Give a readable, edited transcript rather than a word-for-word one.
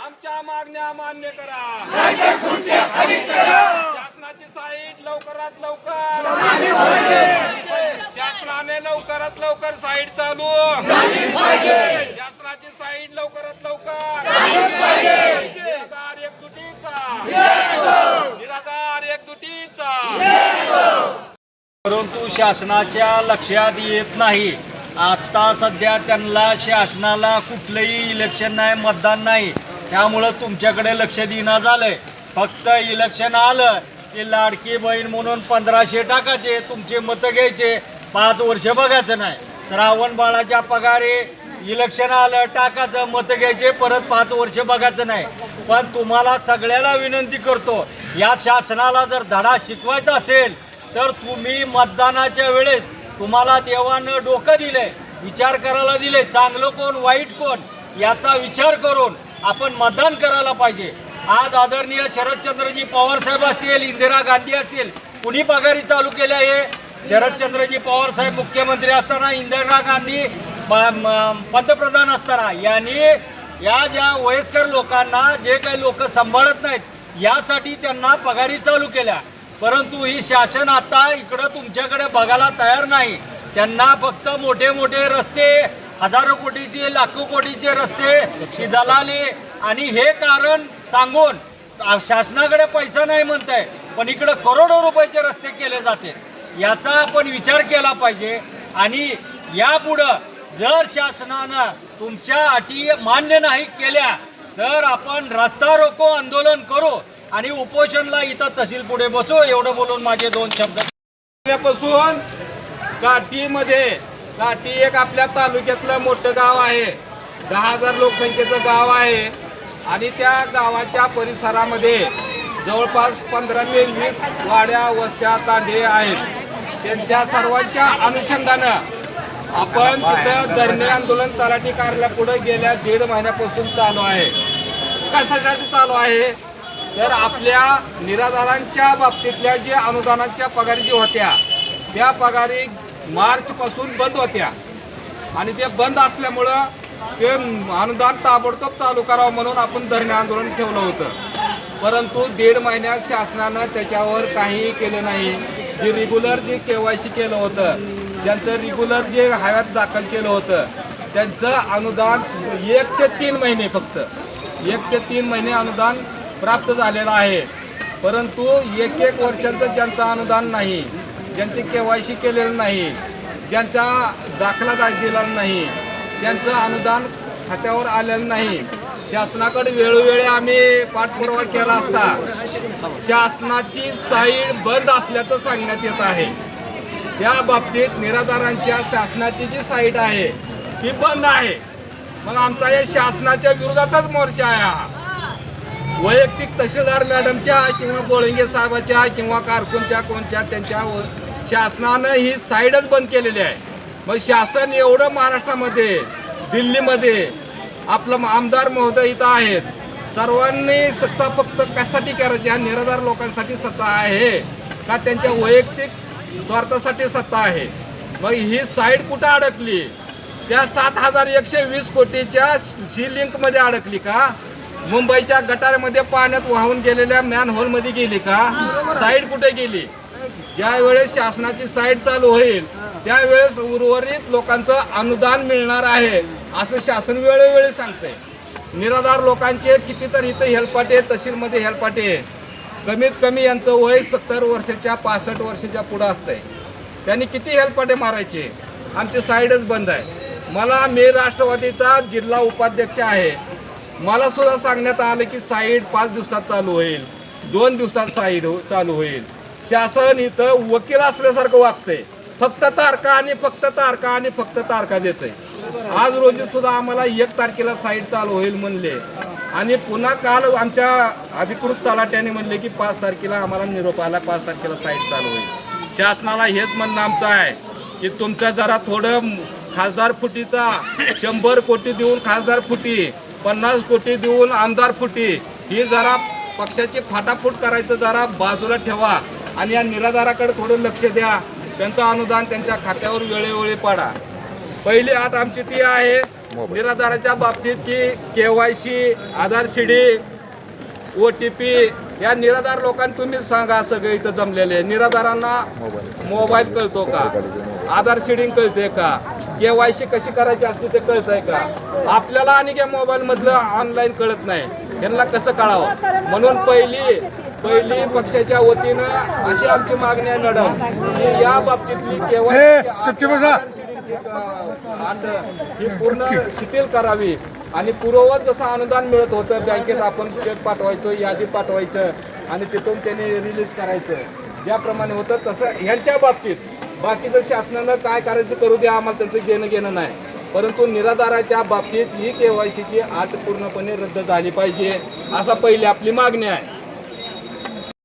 आमच्या मागण्या मान्य करा। शासनाची साईट लवकरात लवकर, शासनाने लवकरात लवकर साईट चालू, शासनाची साईट लवकरात लवकर, निराधार एकजुटीचा, निराधार एकजुटीचा। परंतु शासनाच्या लक्षात येत नाही। आता सध्या त्यांना शासनाला कुठलंही इलेक्शन नाही, मतदान नाही, त्यामुळं तुमच्याकडे लक्ष देणं झालंय। फक्त इलेक्शन आलं की लाडकी बहीण म्हणून 1500 टाकायचे, तुमचे मतं घ्यायचे, 5 वर्ष बघायचं नाही। श्रावण बाळाच्या पगारी इलेक्शन आलं टाकायचं, मतं घ्यायचे, परत 5 वर्ष बघायचं नाही। पण तुम्हाला सगळ्याला विनंती करतो, या शासनाला जर धडा शिकवायचा असेल तर तुम्ही मतदानाच्या वेळेस तुम्हाला देवानं डोकं दिलंय, विचार करायला दिले, चांगलं कोण वाईट कोण याचा विचार करून आपण मतदान करायला पाहिजे। आज आदरणीय शरदचंद्रजी पवार साहेब असतील, इंदिरा गांधी असतील, कुणी पगारी चालू केल्या? हे शरदचंद्रजी पवार साहेब मुख्यमंत्री असताना, इंदिरा गांधी पंतप्रधान असताना यांनी या ज्या वयस्कर लोकांना, जे काही लोक सांभाळत नाहीत, यासाठी त्यांना पगारी चालू केल्या। परंतु ही शासन आता इकडं तुमच्याकडे बघायला तयार नाही। त्यांना फक्त मोठे मोठे रस्ते, हजारो कोटीचे, लाखो कोटीचे रस्ते, दलाली आणि हे कारण सांगून शासनाकडे पैसा नाही म्हणताय, पण इकडे करोडो रुपयाचे रस्ते केले जाते। याचा आपण विचार केला पाहिजे। आणि यापुढं जर शासनानं तुमच्या अटी मान्य नाही केल्या तर आपण रस्ता रोको आंदोलन करू आणि उपोषणला इथं तहसील पुढे बसू। एवढं बोलून माझे 2 शब्द पासून काठीमध्ये, काठी एक आपल्या तालुक्यातलं मोठं गाव आहे, 10,000 लोकसंख्येचं गाव आहे आणि त्या गावाच्या परिसरामध्ये जवळपास 15 ते 20 वाड्या, वस्त्या, तांडे आहेत। त्यांच्या सर्वांच्या अनुषंगानं आपण तिथं धरणे आंदोलन तलाठी कार्यालयापुढे गेल्या 1.5 महिन्यापासून चालू आहे। कशासाठी चालू आहे तर आपल्या निराधारांच्या बाबतीतल्या जे अनुदानाच्या पगारी जी होत्या त्या पगारी मार्चपासून बंद होत्या आणि ते बंद असल्यामुळं ते अनुदान ताबडतोब चालू करावं म्हणून आपण धरणे आंदोलन ठेवलं होतं। परंतु 1.5 महिन्यात शासनानं त्याच्यावर काहीही केलं नाही। जे रेग्युलर जे KYC केलं होतं, ज्यांचं रेग्युलर जे हयात दाखल केलं होतं, त्यांचं अनुदान 1 ते 3 महिने, फक्त 1 ते 3 महिने अनुदान प्राप्त झालेलं आहे। परंतु 1-1 वर्षाचं ज्यांचं अनुदान नाही, ज्यांचे KYC केलेलं नाही, ज्यांचा दाखला दिलेला नाही, त्यांचं अनुदान खात्यावर आलेलं नाही, शासनाकडे वेळोवेळी आम्ही पाठपुरावा केला असता शासनाची साईट बंद असल्याचं सांगण्यात येत आहे। त्या बाबतीत निराधारांच्या शासनाची जी साईट आहे ती बंद आहे। मग आमचा या शासनाच्या विरोधातच मोर्चा आहे हा। वैयक्तिक तहसीलदार मॅडमच्या किंवा बोळंगे साहेबाच्या किंवा कारकूनच्या कोणच्या त्यांच्या शासनानं ही साईडच बंद केलेली आहे। मग शासन एवढं महाराष्ट्रामध्ये, दिल्लीमध्ये आपलं आमदार महोदय इथं आहेत, सर्वांनी सत्ता फक्त कशासाठी करायची? ह्या निराधार लोकांसाठी सत्ता आहे का त्यांच्या वैयक्तिक स्वार्थासाठी सत्ता आहे? मग ही साईड कुठं अडकली? त्या 7,120 कोटीच्या लिंकमध्ये अडकली का? मुंबईच्या गटारमध्ये पाण्यात वाहून गेलेल्या मॅनहोलमध्ये गेली का? साईड कुठे गेली? ज्या वेळेस शासनाची साईट चालू होईल त्यावेळेस उर्वरित लोकांचं अनुदान मिळणार आहे असं शासन वेळोवेळी सांगतंय। निराधार लोकांचे कितीतरी इथं हेलपाटे, तहसीलमध्ये हेलपाटे, कमीत कमी यांचं वय 70 वर्षाच्या 65 वर्षाच्या पुढं असतंय। त्यांनी किती हेलपाटे मारायचे? आमची साईडच बंद आहे। मी राष्ट्रवादीचा जिल्हा उपाध्यक्ष आहे। मला सुद्धा सांगण्यात आलं की साईट 5 दिवसात चालू होईल, 2 दिवसात साईट चालू होईल। शासन इथं वकील असल्यासारखं वागतंय, फक्त तारखा आणि फक्त तारखा आणि फक्त तारखा देतंय। आज रोजी सुद्धा आम्हाला 1 तारखेला साईट चालू होईल म्हणले आणि पुन्हा काल आमच्या अधिकृत तलाट्याने म्हणले की 5 तारखेला आम्हाला निरोप आला, 5 तारखेला साईट चालू होईल। शासनाला हेच म्हणणं आमचं आहे की तुमचं जरा थोडं खासदार फुटीचा 100 कोटी देऊन खासदार फुटी, 50 कोटी देऊन आमदार फुटी, ही जरा पक्षाची फाटाफूट करायचं जरा बाजूला ठेवा आणि या निराधाराकडे थोडं लक्ष द्या। त्यांचं अनुदान त्यांच्या खात्यावर वेळोवेळी पाडा। पहिली अट आमची ती आहे निराधाराच्या बाबतीत की KYC, आधार सीडी, OTP या निराधार लोकांना तुम्हीच सांगा. सगळे इथं जमलेले निराधारांना मोबाईल कळतो का? आधार सीडिंग कळते का? KYC कशी करायची असते ते कळतंय का? आपल्याला आणि त्या मोबाईल मधलं ऑनलाईन कळत नाही. यांना कसं कळावं? म्हणून पहिली पक्षाच्या वतीनं अशी आमची मागणी आहे मॅडम की या बाबतीतली KYC ही पूर्ण शिथिल करावी आणि पूर्ववत जसं अनुदान मिळत होतं बँकेत आपण चेक पाठवायचो, यादी पाठवायचं आणि तिथून त्यांनी रिलीज करायचं, ज्याप्रमाणे होतं तसं ह्यांच्या बाबतीत बाकीचं शासनानं काय करायचं करू द्या, आम्हाला त्यांचं घेणं नाही. परंतु निराधाराच्या बाबतीत ही KYCची अट पूर्णपणे रद्द झाली पाहिजे असा पहिली आपली मागणी आहे.